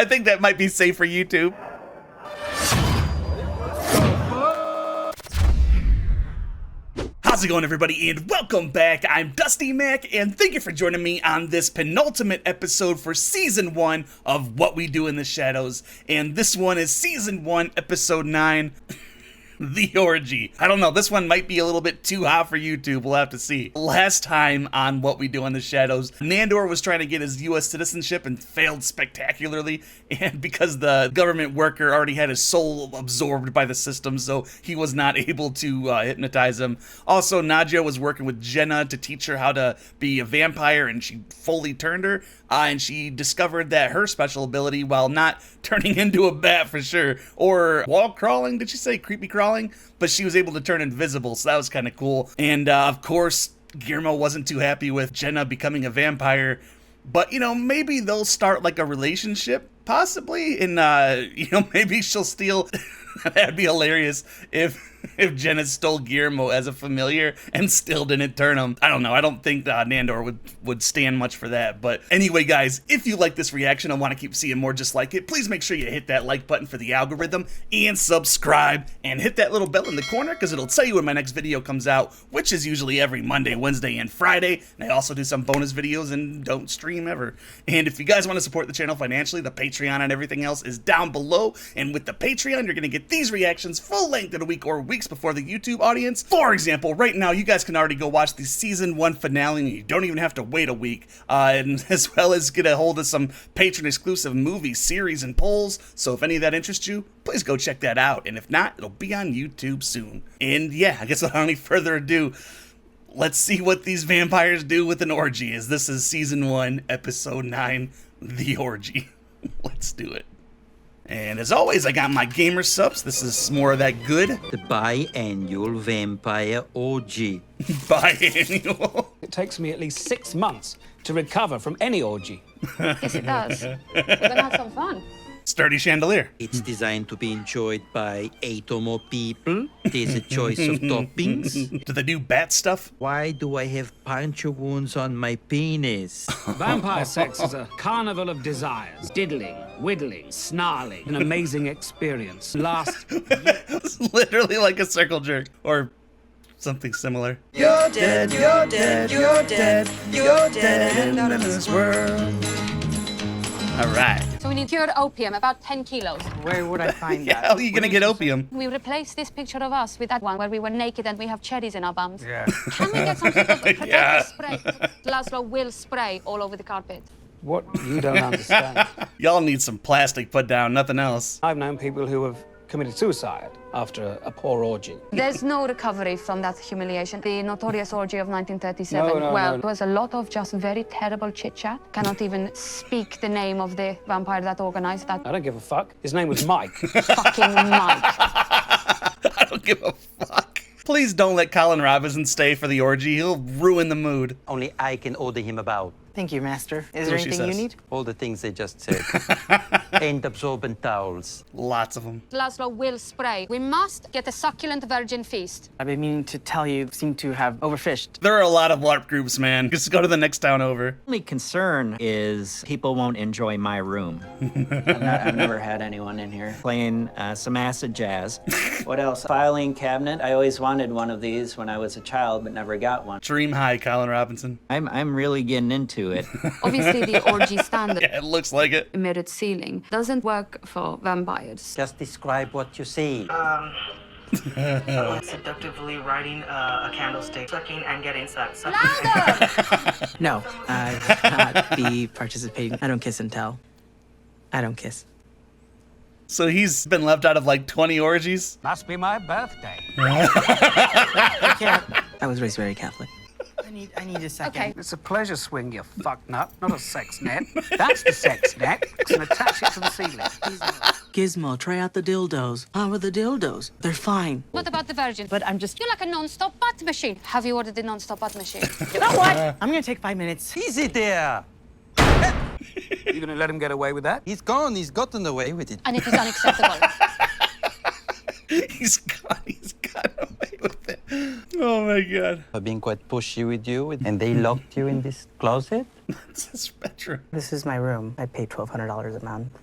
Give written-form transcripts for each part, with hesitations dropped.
I think that might be safe for YouTube. How's it going, everybody, and welcome back. I'm Dusty Mac, and thank you for joining me on this penultimate episode for Season 1 of What We Do in the Shadows. And this one is Season 1, Episode 9, The Orgy. I don't know, this one might be a little bit too hot for YouTube, we'll have to see. Last time on What We Do in the Shadows, Nandor was trying to get his US citizenship and failed spectacularly, and because the government worker already had his soul absorbed by the system, so he was not able to hypnotize him. Also, Nadja was working with Jenna to teach her how to be a vampire, and she fully turned her, and she discovered that her special ability, while not turning into a bat for sure, or wall crawling, did she say? Creepy crawling? But she was able to turn invisible, so that was kind of cool. And of course, Guillermo wasn't too happy with Jenna becoming a vampire, but, you know, maybe they'll start like a relationship, possibly, and, you know, maybe she'll steal. That'd be hilarious if Jenna stole Guillermo as a familiar and still didn't turn him. I don't know. I don't think Nandor would stand much for that. But anyway, guys, if you like this reaction and want to keep seeing more just like it, please make sure you hit that like button for the algorithm and subscribe and hit that little bell in the corner because it'll tell you when my next video comes out, which is usually every Monday, Wednesday, and Friday. And I also do some bonus videos and don't stream ever. And if you guys want to support the channel financially, the Patreon and everything else is down below. And with the Patreon, you're going to get these reactions full length in a week or weeks before the YouTube audience. For example, right now you guys can already go watch the Season 1 finale and you don't even have to wait a week, and as well as get a hold of some patron exclusive movies, series, and polls. So if any of that interests you, please go check that out, and if not, it'll be on YouTube soon. And yeah, I guess without any further ado, let's see what these vampires do with an orgy, as this is Season 1, Episode 9, The Orgy. Let's do it. And as always, I got my gamer subs. This is more of that good. The Bi-Annual Vampire Orgy. Bi-annual. It takes me at least 6 months to recover from any orgy. Yes, it does. We're gonna have some fun. Sturdy chandelier. It's designed to be enjoyed by 8 or more people. There's a choice of toppings. Do they do bat stuff? Why do I have puncture wounds on my penis? Vampire sex is a carnival of desires. Diddling, whittling, snarling. An amazing experience. It's literally like a circle jerk. Or something similar. You're dead, you're dead, you're dead, you're dead in this world. Alright. So we need cured opium, about 10 kilos. Where would I find that? How are you gonna get opium? We replace this picture of us with that one where we were naked and we have cherries in our bums. Yeah. Can we get some sort of protective Yeah. spray? Laszlo will spray all over the carpet. What you don't understand. Y'all need some plastic put down, nothing else. I've known people who have committed suicide after a poor orgy. There's no recovery from that humiliation. The notorious orgy of 1937. No. It was a lot of just very terrible chit-chat. Cannot even speak the name of the vampire that organized that. I don't give a fuck. His name was Mike. Fucking Mike. I don't give a fuck. Please don't let Colin Robinson stay for the orgy. He'll ruin the mood. Only I can order him about. Thank you, Master. Is That's there what she anything you says. need? All the things they just said. And absorbent towels. Lots of them. Laszlo will spray. We must get a succulent virgin feast. I've been meaning to tell you, seem to have overfished. There are a lot of LARP groups, man. Just go to the next town over. Only concern is people won't enjoy my room. I've never had anyone in here. Playing some acid jazz. What else? Filing cabinet. I always wanted one of these when I was a child, but never got one. Dream high, Colin Robinson. I'm really getting into it. Obviously, the orgy standard Yeah, it looks like it. mirrored ceiling doesn't work for vampires. Just describe what you see. Seductively riding a candlestick, sucking and getting sucked. Louder! No, I will not be participating. I don't kiss and tell. I don't kiss. So he's been left out of like 20 orgies? Must be my birthday. I can't. I was raised very Catholic. I need a second. Okay. It's a pleasure swing, you fucknut, not a sex net. That's the sex net. And attach it to the ceiling. Gizmo, try out the dildos. How are the dildos? They're fine. What about the virgin? But I'm just... You're like a non-stop butt machine. Have you ordered the non-stop butt machine? You know what? I'm gonna take 5 minutes. Easy there. You gonna let him get away with that? He's gone. He's gotten away with it. And it is unacceptable. He's got away with it. Oh my god. I've been quite pushy with you, and they locked you in this closet? That's his bedroom. This is my room. I pay $1,200 a month.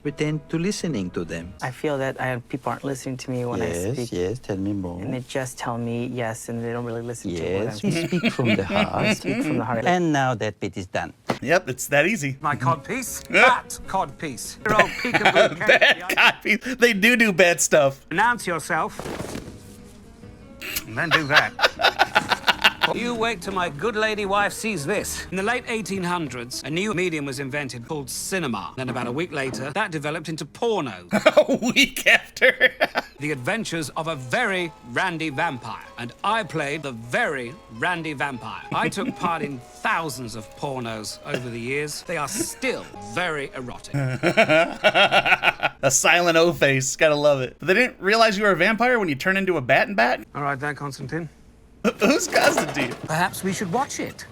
Pretend to listening to them. I feel that people aren't listening to me when I speak. Yes, tell me more. And they just tell me yes, and they don't really listen to what Yes, I'm we speak from the heart. speak from the heart. And now that bit is done. Yep, it's that easy. My codpiece? That codpiece. Your old peekaboo Bad copies. They do bad stuff. Announce yourself. And then do that. You wait till my good lady wife sees this. In the late 1800s, a new medium was invented called cinema. Then about a week later, that developed into porno. A week after. The adventures of a very randy vampire. And I played the very randy vampire. I took part in thousands of pornos over the years. They are still very erotic. A silent O face. Gotta love it. But they didn't realize you were a vampire when you turn into a bat and bat? All right, there, Constantine. Who's Constantine? Perhaps we should watch it.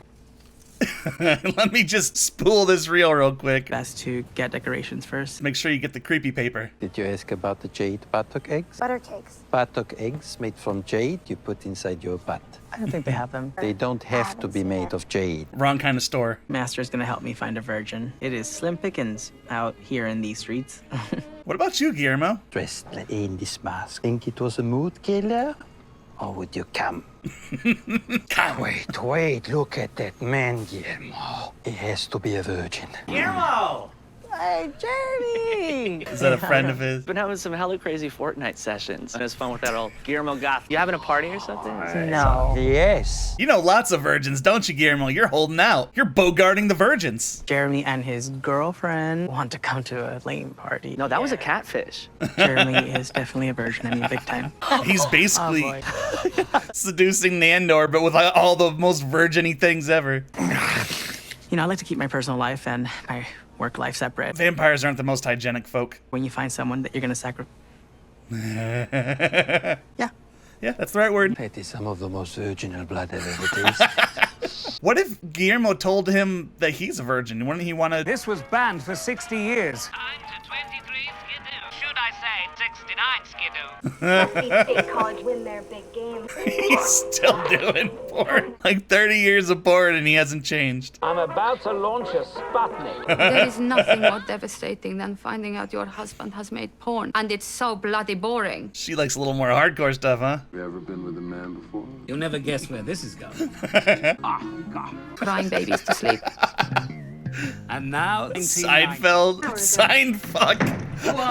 Let me just spool this reel real quick. Best to get decorations first. Make sure you get the creepy paper. Did you ask about the jade buttock eggs? Butter cakes. Buttock eggs made from jade you put inside your butt. I don't think they have them. They don't have to be made of jade. Wrong kind of store. Master's gonna help me find a virgin. It is slim pickings out here in these streets. What about you, Guillermo? Dressed in this mask. Think it was a mood killer? Or would you come? Wait, look at that man, Guillermo. He has to be a virgin. Guillermo! Hey, Jeremy! Is that a friend of his? Been having some hella crazy Fortnite sessions. It was fun with that old Guillermo goth. You having a party or something? No. Yes. You know lots of virgins, don't you, Guillermo? You're holding out. You're bogarting the virgins. Jeremy and his girlfriend want to come to a lame party. No, that was a catfish. Jeremy is definitely a virgin. I mean, big time. He's basically boy. seducing Nandor, but with all the most virgin-y things ever. You know, I like to keep my personal life and my work life separate. Vampires aren't the most hygienic folk. When you find someone that you're gonna sacrifice. Yeah. Yeah, that's the right word. That is some of the most virginal blood I've ever tasted. What if Guillermo told him that he's a virgin? Wouldn't he want to... This was banned for 60 years. 9 to 23 skidoo. Should I say 69 skidoo? Let me see college win their big game. He's still doing porn. Like 30 years of porn and he hasn't changed. I'm about to launch a Sputnik. There is nothing more devastating than finding out your husband has made porn, and it's so bloody boring. She likes a little more hardcore stuff, huh? You ever been with a man before? You'll never guess where this is going. Crying babies to sleep. And now, Seinfeld. Seinfuck.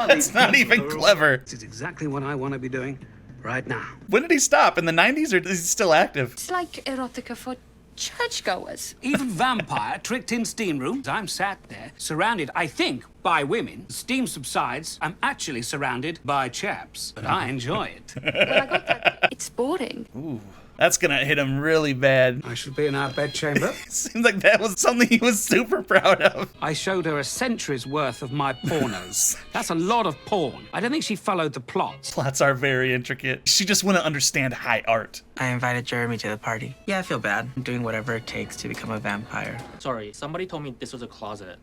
That's not even clever. This is exactly what I want to be doing right now. When did he stop? In the 90s or is he still active? It's like erotica for churchgoers. Even vampire tricked in steam rooms. I'm sat there, surrounded, I think, by women. Steam subsides. I'm actually surrounded by chaps, but I enjoy it. Well, I got that. It's boring. Ooh. That's gonna hit him really bad. I should be in our bedchamber. Seems like that was something he was super proud of. I showed her a century's worth of my pornos. That's a lot of porn. I don't think she followed the plot. Plots are very intricate. She just wouldn't understand high art. I invited Jeremy to the party. Yeah, I feel bad. I'm doing whatever it takes to become a vampire. Sorry, somebody told me this was a closet.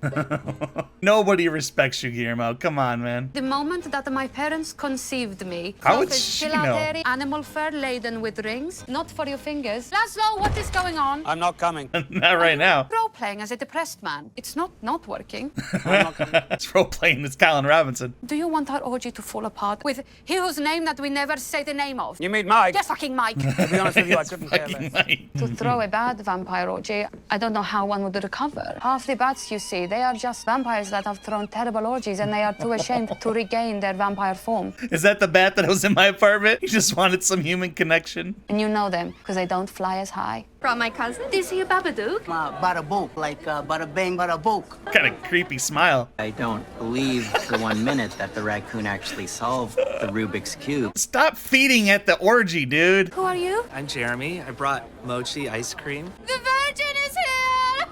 Nobody respects you, Guillermo. Come on, man. The moment that my parents conceived me, How would clothes she still out know? there, animal fur laden with rings, not for your fingers. Laszlo, what is going on? I'm not coming. Not right now. Role-playing as a depressed man. It's not working. I'm not coming. It's role-playing. It's Colin Robinson. Do you want our orgy to fall apart with he whose name that we never say the name of? You mean Mike? Yes, fucking Mike. To be honest with you, I couldn't care Fucking less. Mike. To throw a bad vampire orgy, I don't know how one would recover. Half the bats you see, they are just vampires that have thrown terrible orgies and they are too ashamed to regain their vampire form. Is that the bat that was in my apartment? He just wanted some human connection. And you know them because they don't fly as high. Brought my cousin. Is he a Babadook? Bada book, like bada bang, bada book. Got a creepy smile. I don't believe for 1 minute that the raccoon actually solved the Rubik's Cube. Stop feeding at the orgy, dude. Who are you? I'm Jeremy. I brought mochi ice cream. The Virgin is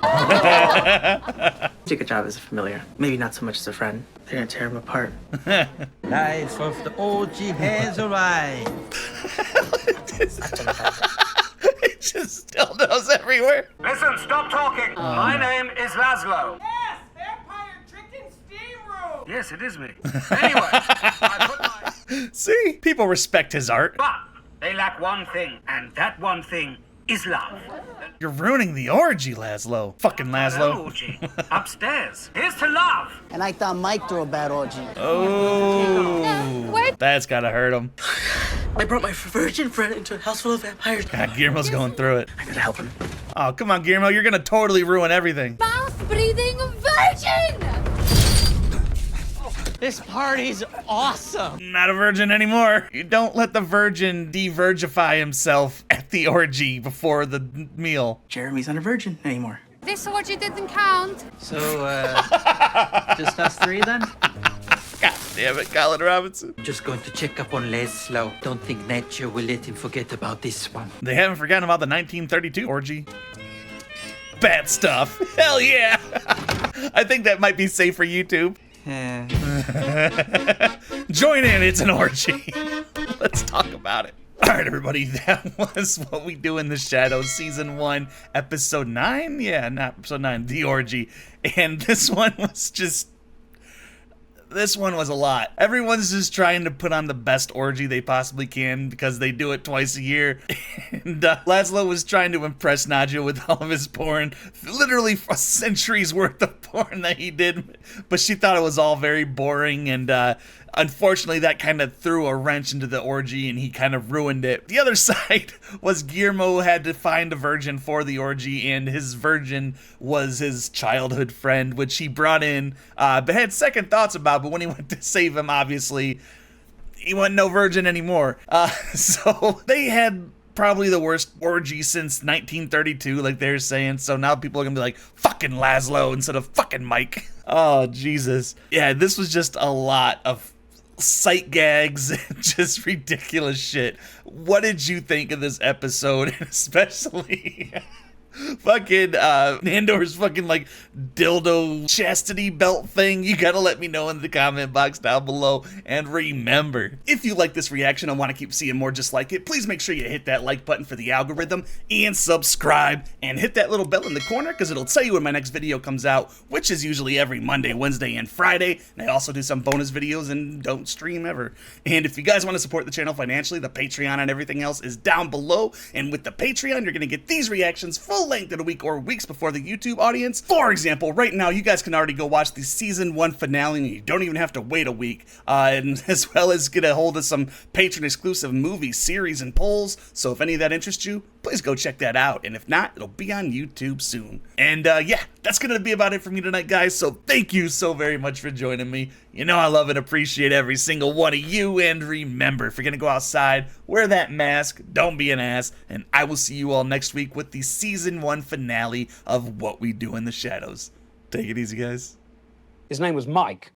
here! Take a job as a familiar. Maybe not so much as a friend. They're gonna tear him apart. Life of the orgy has arrived. It just dildos everywhere. Listen, stop talking. My name is Laszlo. Yes, vampire drinking steam room. Yes, it is me. Anyway, I put my... See? People respect his art. But they lack one thing, and that one thing is love. You're ruining the orgy, Laszlo. Fucking Laszlo. Orgy. Upstairs. Here's to love. And I thought Mike threw a bad orgy. Oh, that's gotta hurt him. I brought my virgin friend into a house full of vampires. God, Guillermo's going through it. I gotta help him. Oh, come on, Guillermo. You're gonna totally ruin everything. Mouth-breathing virgin! This party's awesome. Not a virgin anymore. You don't let the virgin de-virgify himself at the orgy before the meal. Jeremy's not a virgin anymore. This orgy didn't count. So, just us three then? God damn it, Colin Robinson. Just going to check up on Laszlo. Don't think Nadja will let him forget about this one. They haven't forgotten about the 1932 orgy. Bad stuff. Hell yeah. I think that might be safe for YouTube. Join in, it's an orgy. Let's talk about it. All right, everybody, that was What We Do in the Shadows, Season 1, Episode 9? Yeah, not Episode 9, The Orgy. And this one was a lot. Everyone's just trying to put on the best orgy they possibly can because they do it twice a year. And Laszlo was trying to impress Nadja with all of his porn. Literally a century's worth of porn that he did. But she thought it was all very boring, and unfortunately, that kind of threw a wrench into the orgy, and he kind of ruined it. The other side was Guillermo had to find a virgin for the orgy, and his virgin was his childhood friend, which he brought in, but had second thoughts about, but when he went to save him, obviously, he wasn't no virgin anymore. So they had probably the worst orgy since 1932, like they're saying, so now people are gonna be like, fucking Laszlo instead of fucking Mike. Oh, Jesus. Yeah, this was just a lot of sight gags and just ridiculous shit. What did you think of this episode? Especially fucking Nandor's fucking like dildo chastity belt thing. You gotta let me know in the comment box down below. And remember, if you like this reaction and want to keep seeing more just like it, please make sure you hit that like button for the algorithm and subscribe and hit that little bell in the corner because it'll tell you when my next video comes out, which is usually every Monday, Wednesday, and Friday. And I also do some bonus videos and don't stream ever. And if you guys want to support the channel financially, the Patreon and everything else is down below. And with the Patreon, you're gonna get these reactions full length in a week or weeks before the YouTube audience. For example, right now you guys can already go watch the season 1 finale and you don't even have to wait a week, and as well as get a hold of some patron exclusive movies, series, and polls. So if any of that interests you, please go check that out, and if not, it'll be on YouTube soon. And yeah, that's gonna be about it for me tonight, guys, so thank you so very much for joining me. You know I love and appreciate every single one of you, and remember, if you're gonna go outside, wear that mask, don't be an ass, and I will see you all next week with the season 1 finale of What We Do in the Shadows. Take it easy, guys. His name was Mike.